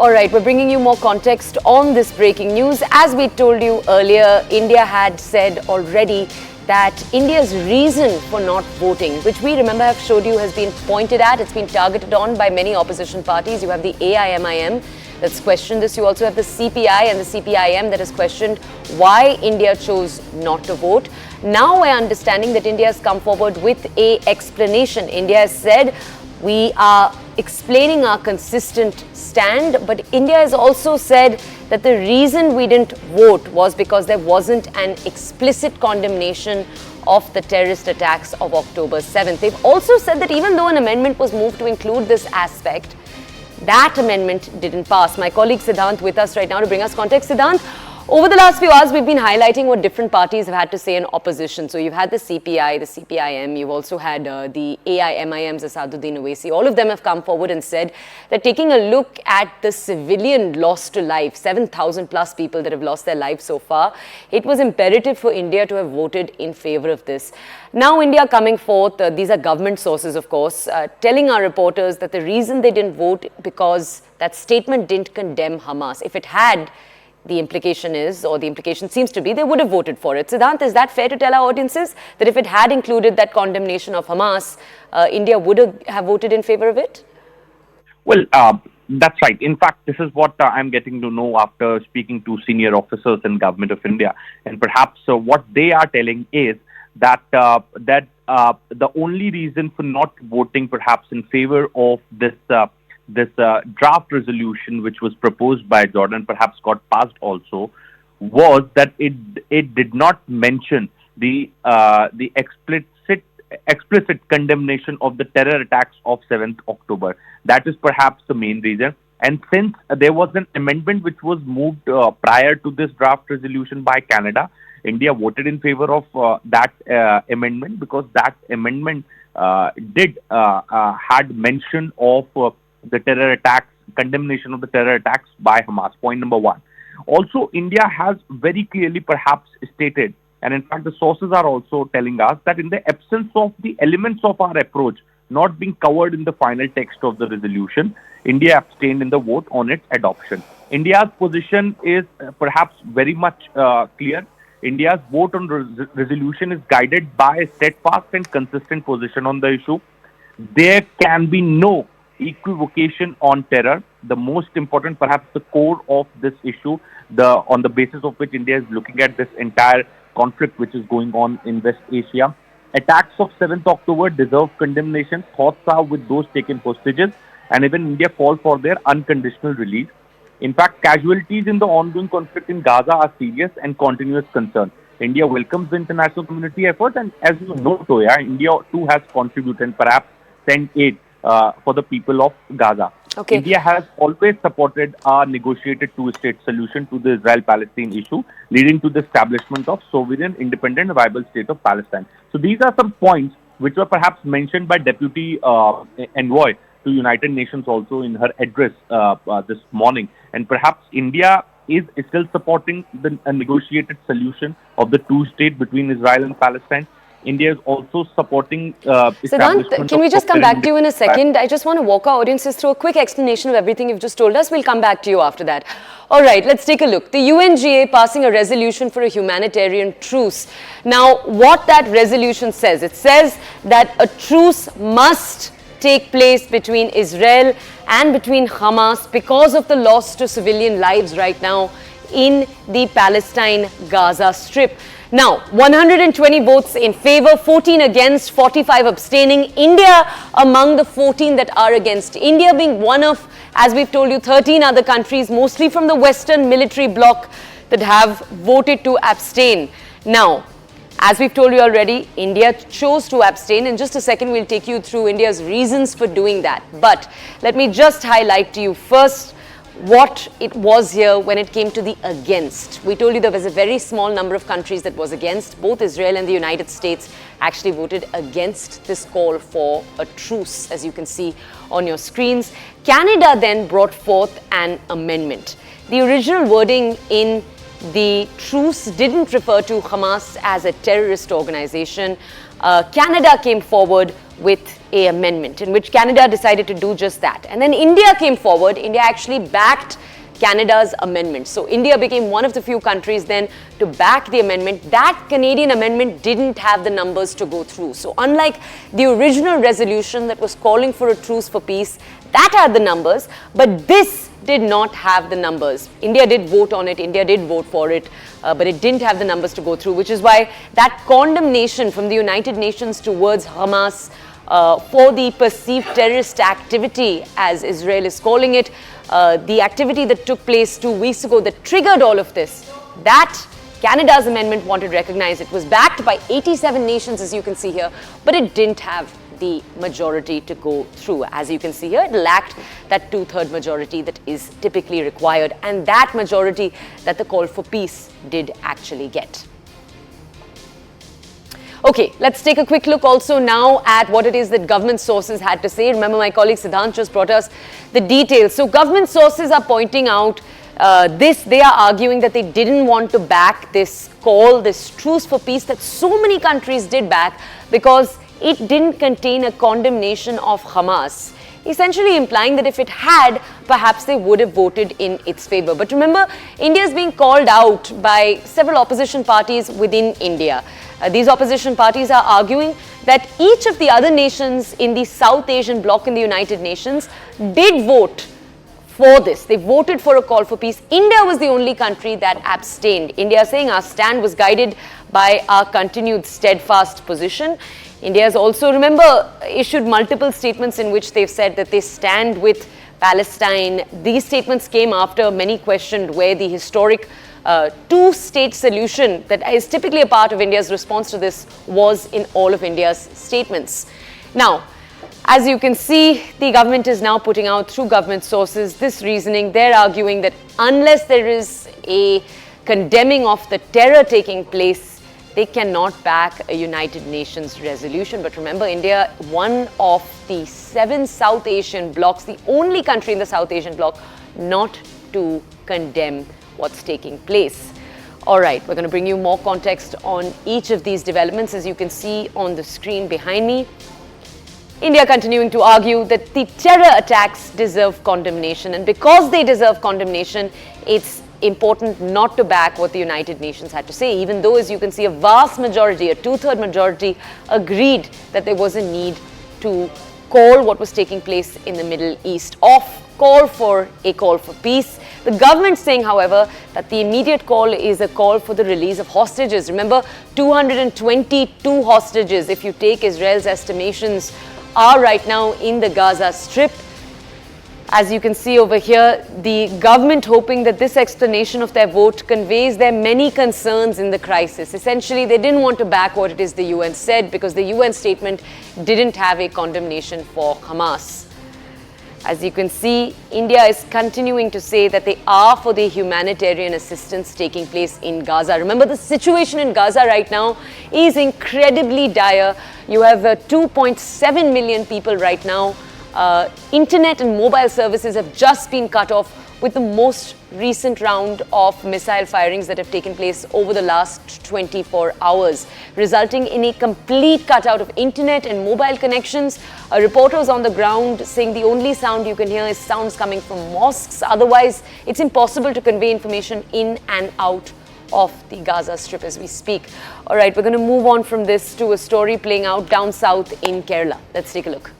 All right, we're bringing you more context on this breaking news. As we told you earlier, India had said already that India's reason for not voting, which we remember have showed you has been pointed at, it's been targeted on by many opposition parties. You have the AIMIM that's questioned this. You also have the CPI and the CPIM that has questioned why India chose not to vote. Now we're understanding that India has come forward with an explanation. India has said, we are explaining our consistent stand, but India has also said that the reason we didn't vote was because there wasn't an explicit condemnation of the terrorist attacks of October 7th. They've also said that even though an amendment was moved to include this aspect, that amendment didn't pass. My colleague Siddhant with us right now to bring us context. Siddhant, over the last few hours, we've been highlighting what different parties have had to say in opposition. So you've had the CPI, the CPIM, you've also had the AIMIMs, Asaduddin Owaisi. All of them have come forward and said that taking a look at the civilian loss to life, 7,000 plus people that have lost their lives so far, it was imperative for India to have voted in favor of this. Now India coming forth, these are government sources of course, telling our reporters that the reason they didn't vote because that statement didn't condemn Hamas. If it had, the implication is, or the implication seems to be, they would have voted for it. Siddhant, is that fair to tell our audiences that if it had included that condemnation of Hamas, India would have voted in favor of it? Well, that's right. In fact, this is what I'm getting to know after speaking to senior officers in Government of India. And perhaps what they are telling is that the only reason for not voting perhaps in favor of this draft resolution which was proposed by Jordan, perhaps got passed also, was that it did not mention the explicit condemnation of the terror attacks of 7th October. That is perhaps the main reason. And since there was an amendment which was moved prior to this draft resolution by Canada, India voted in favor of that amendment, because that amendment had mention of the terror attacks, condemnation of the terror attacks by Hamas. Point number one. Also, India has very clearly perhaps stated, and in fact the sources are also telling us, that in the absence of the elements of our approach not being covered in the final text of the resolution, India abstained in the vote on its adoption. India's position is perhaps very much clear. India's vote on resolution is guided by a steadfast and consistent position on the issue. There can be no equivocation on terror. The most important, perhaps the core of this issue, on the basis of which India is looking at this entire conflict which is going on in West Asia. Attacks of 7th October deserve condemnation. Thoughts are with those taken hostages, and even India called for their unconditional release. In fact, casualties in the ongoing conflict in Gaza are serious and continuous concern. India welcomes the international community effort, and as you know, Toya, India too has contributed and perhaps sent aid for the people of Gaza. Okay. India has always supported a negotiated two-state solution to the Israel-Palestine issue, leading to the establishment of sovereign, independent, viable state of Palestine. So these are some points which were perhaps mentioned by Deputy Envoy to United Nations also in her address this morning. And perhaps India is still supporting a negotiated solution of the two-state between Israel and Palestine. India is also supporting Siddhant, can we just come back to you in a second? I just want to walk our audiences through a quick explanation of everything you've just told us. We'll come back to you after that. All right, let's take a look. The UNGA passing a resolution for a humanitarian truce. Now, what that resolution says, it says that a truce must take place between Israel and between Hamas because of the loss to civilian lives right now in the Palestine-Gaza Strip. Now, 120 votes in favor, 14 against, 45 abstaining. India among the 14 that are against. India being one of, as we've told you, 13 other countries, mostly from the Western military bloc, that have voted to abstain. Now, as we've told you already, India chose to abstain. In just a second, we'll take you through India's reasons for doing that. But let me just highlight to you first what it was here when it came to the against. We told you there was a very small number of countries that was against. Both Israel and the United States actually voted against this call for a truce, as you can see on your screens. Canada then brought forth an amendment. The original wording in the truce didn't refer to Hamas as a terrorist organization. Canada came forward with a amendment in which Canada decided to do just that. And then India came forward. India actually backed Canada's amendment. So India became one of the few countries then to back the amendment. That Canadian amendment didn't have the numbers to go through. So unlike the original resolution that was calling for a truce for peace, that had the numbers, but this did not have the numbers. India did vote on it, India did vote for it, but it didn't have the numbers to go through, which is why that condemnation from the United Nations towards Hamas for the perceived terrorist activity, as Israel is calling it, the activity that took place 2 weeks ago that triggered all of this, that Canada's amendment wanted recognized. It was backed by 87 nations, as you can see here, but it didn't have the majority to go through. As you can see here, it lacked that 2/3 majority that is typically required, and that majority that the call for peace did actually get. Okay, let's take a quick look also now at what it is that government sources had to say. Remember, my colleague Siddhant just brought us the details. So government sources are pointing out they are arguing that they didn't want to back this call, this truce for peace that so many countries did back because it didn't contain a condemnation of Hamas, essentially implying that if it had, perhaps they would have voted in its favor. But remember, India is being called out by several opposition parties within India. These opposition parties are arguing that each of the other nations in the South Asian bloc in the United Nations did vote for this. They voted for a call for peace. India was the only country that abstained. India saying our stand was guided by our continued steadfast position. India has also, remember, issued multiple statements in which they've said that they stand with Palestine. These statements came after many questioned where the historic two-state solution that is typically a part of India's response to this was in all of India's statements. Now, as you can see, the government is now putting out through government sources this reasoning. They're arguing that unless there is a condemning of the terror taking place, they cannot back a United Nations resolution. But remember, India, one of the 7 South Asian blocs, the only country in the South Asian bloc not to condemn what's taking place. All right, we're going to bring you more context on each of these developments. As you can see on the screen behind me, India continuing to argue that the terror attacks deserve condemnation, and because they deserve condemnation, it's important not to back what the United Nations had to say, even though, as you can see, a vast majority, a 2/3 majority, agreed that there was a need to call what was taking place in the Middle East off, call for a call for peace. The government saying, however, that the immediate call is a call for the release of hostages. Remember, 222 hostages, if you take Israel's estimations, are right now in the Gaza Strip. As you can see over here, the government hoping that this explanation of their vote conveys their many concerns in the crisis. Essentially, they didn't want to back what it is the UN said because the UN statement didn't have a condemnation for Hamas. As you can see, India is continuing to say that they are for the humanitarian assistance taking place in Gaza. Remember, the situation in Gaza right now is incredibly dire. You have 2.7 million people right now. Internet and mobile services have just been cut off with the most recent round of missile firings that have taken place over the last 24 hours, resulting in a complete cutout of internet and mobile connections. Reporters on the ground saying the only sound you can hear is sounds coming from mosques. Otherwise, it's impossible to convey information in and out of the Gaza Strip as we speak. All right, we're going to move on from this to a story playing out down south in Kerala. Let's take a look.